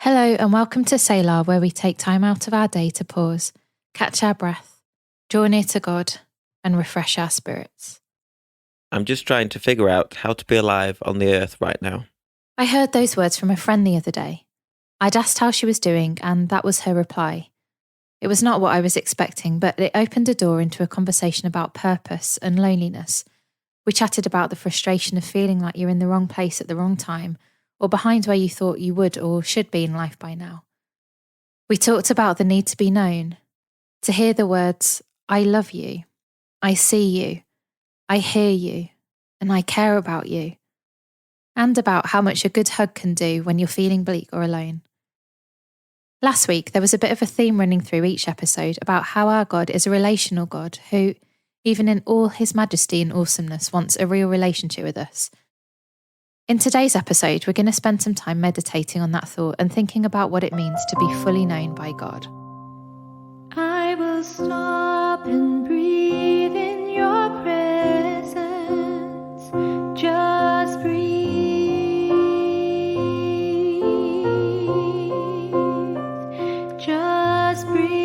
Hello and welcome to Selah, where we take time out of our day to pause, catch our breath, draw near to God and refresh our spirits. I'm just trying to figure out how to be alive on the earth right now. I heard those words from a friend the other day. I'd asked how she was doing and that was her reply. It was not what I was expecting, but it opened a door into a conversation about purpose and loneliness. We chatted about the frustration of feeling like you're in the wrong place at the wrong time, or behind where you thought you would or should be in life by now. We talked about the need to be known, to hear the words, I love you, I see you, I hear you, and I care about you, and about how much a good hug can do when you're feeling bleak or alone. Last week, there was a bit of a theme running through each episode about how our God is a relational God who, even in all his majesty and awesomeness, wants a real relationship with us. In today's episode, we're going to spend some time meditating on that thought and thinking about what it means to be fully known by God. I will stop and breathe in your presence. Just breathe. Just breathe.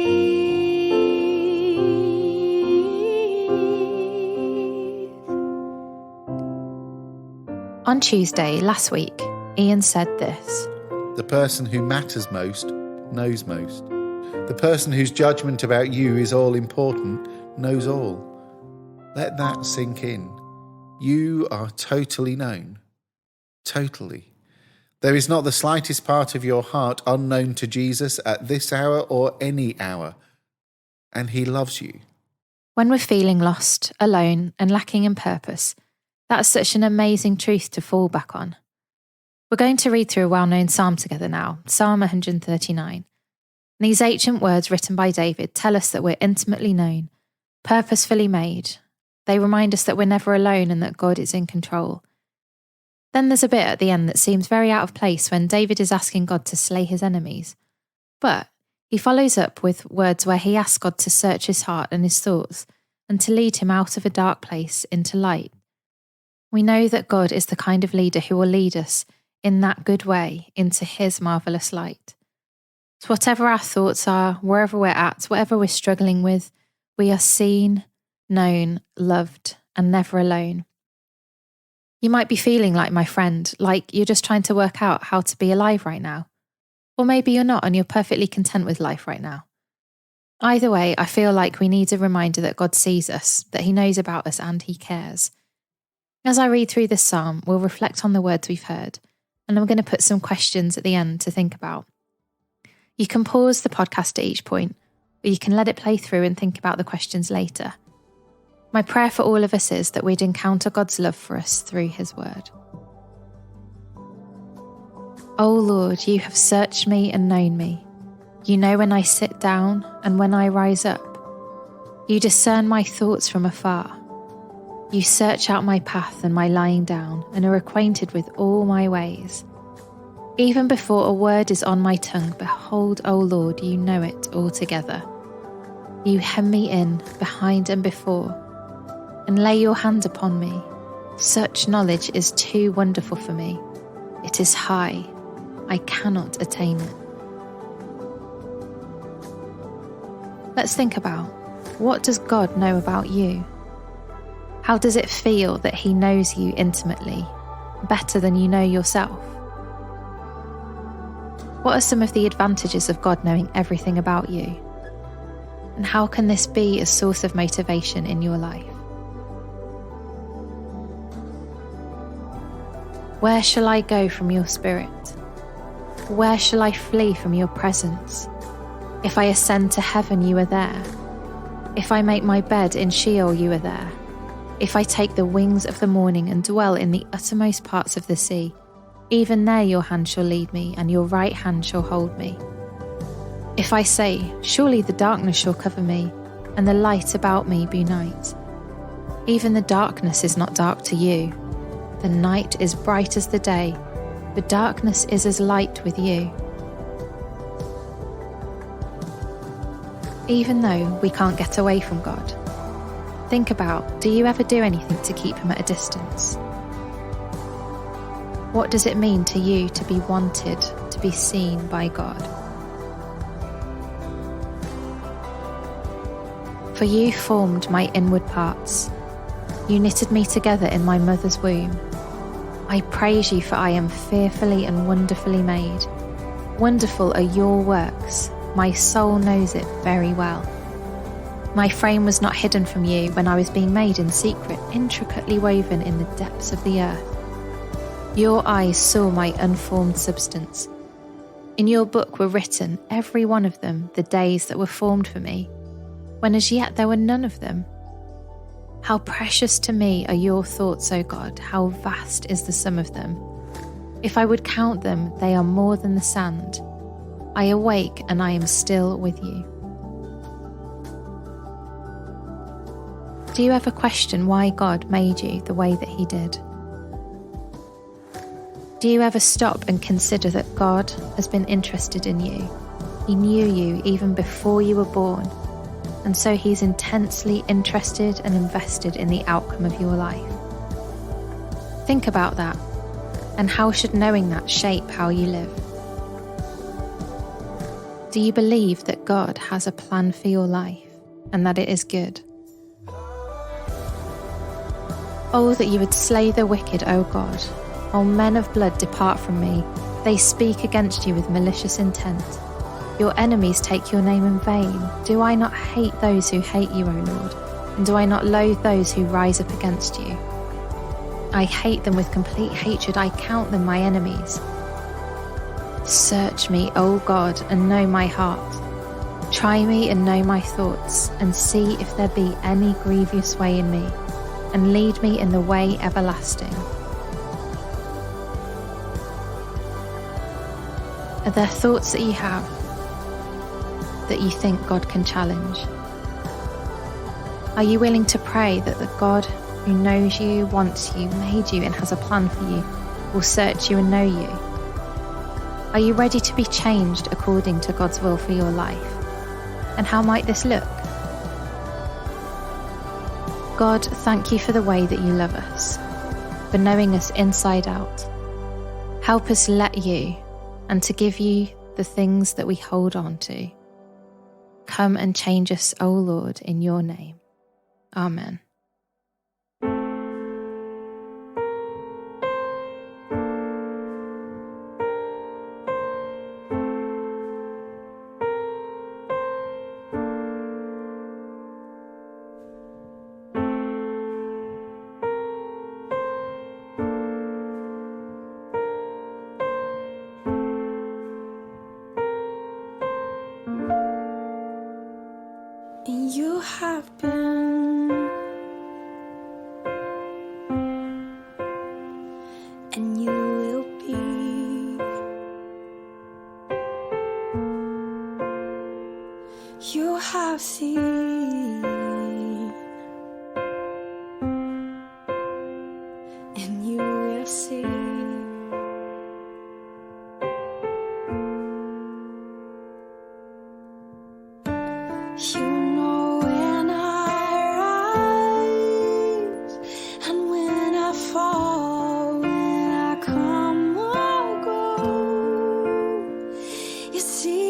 On Tuesday last week, Ian said this. The person who matters most knows most. The person whose judgment about you is all important knows all. Let that sink in. You are totally known. Totally. There is not the slightest part of your heart unknown to Jesus at this hour or any hour. And he loves you. When we're feeling lost, alone, and lacking in purpose, that's such an amazing truth to fall back on. We're going to read through a well-known psalm together now, Psalm 139. These ancient words written by David tell us that we're intimately known, purposefully made. They remind us that we're never alone and that God is in control. Then there's a bit at the end that seems very out of place when David is asking God to slay his enemies. But he follows up with words where he asks God to search his heart and his thoughts and to lead him out of a dark place into light. We know that God is the kind of leader who will lead us in that good way into his marvellous light. So whatever our thoughts are, wherever we're at, whatever we're struggling with, we are seen, known, loved, and never alone. You might be feeling like my friend, like you're just trying to work out how to be alive right now. Or maybe you're not and you're perfectly content with life right now. Either way, I feel like we need a reminder that God sees us, that he knows about us and he cares. As I read through this psalm, we'll reflect on the words we've heard, and I'm going to put some questions at the end to think about. You can pause the podcast at each point, or you can let it play through and think about the questions later. My prayer for all of us is that we'd encounter God's love for us through his word. O Lord, you have searched me and known me. You know when I sit down and when I rise up. You discern my thoughts from afar. You search out my path and my lying down and are acquainted with all my ways. Even before a word is on my tongue, behold, O Lord, you know it altogether. You hem me in behind and before, and lay your hand upon me. Such knowledge is too wonderful for me. It is high. I cannot attain it. Let's think about, what does God know about you? How does it feel that he knows you intimately, better than you know yourself? What are some of the advantages of God knowing everything about you? And how can this be a source of motivation in your life? Where shall I go from your spirit? Where shall I flee from your presence? If I ascend to heaven, you are there. If I make my bed in Sheol, you are there. If I take the wings of the morning and dwell in the uttermost parts of the sea, even there your hand shall lead me, and your right hand shall hold me. If I say, surely the darkness shall cover me, and the light about me be night. Even the darkness is not dark to you. The night is bright as the day, but darkness is as light with you. Even though we can't get away from God, think about, do you ever do anything to keep him at a distance? What does it mean to you to be wanted, to be seen by God. For you formed my inward parts. You knitted me together in my mother's womb. I praise you, for I am fearfully and wonderfully made. Wonderful are your works. My soul knows it very well. My frame was not hidden from you when I was being made in secret, intricately woven in the depths of the earth. Your eyes saw my unformed substance. In your book were written, every one of them, the days that were formed for me, when as yet there were none of them. How precious to me are your thoughts, O God, how vast is the sum of them. If I would count them, they are more than the sand. I awake and I am still with you. Do you ever question why God made you the way that he did? Do you ever stop and consider that God has been interested in you? He knew you even before you were born, and so he's intensely interested and invested in the outcome of your life. Think about that, and how should knowing that shape how you live? Do you believe that God has a plan for your life, and that it is good? Oh, that you would slay the wicked, O God. O men of blood, depart from me. They speak against you with malicious intent. Your enemies take your name in vain. Do I not hate those who hate you, O Lord? And do I not loathe those who rise up against you? I hate them with complete hatred. I count them my enemies. Search me, O God, and know my heart. Try me and know my thoughts, and see if there be any grievous way in me, and lead me in the way everlasting. Are there thoughts that you have that you think God can challenge? Are you willing to pray that the God who knows you, wants you, made you, and has a plan for you will search you and know you? Are you ready to be changed according to God's will for your life? And how might this look? God, thank you for the way that you love us, for knowing us inside out. Help us let you, and to give you the things that we hold on to. Come and change us, O Lord, in your name. Amen. And you have been, and you will be. You have seen, and you will see. You know when I rise and when I fall, when I come or go. You see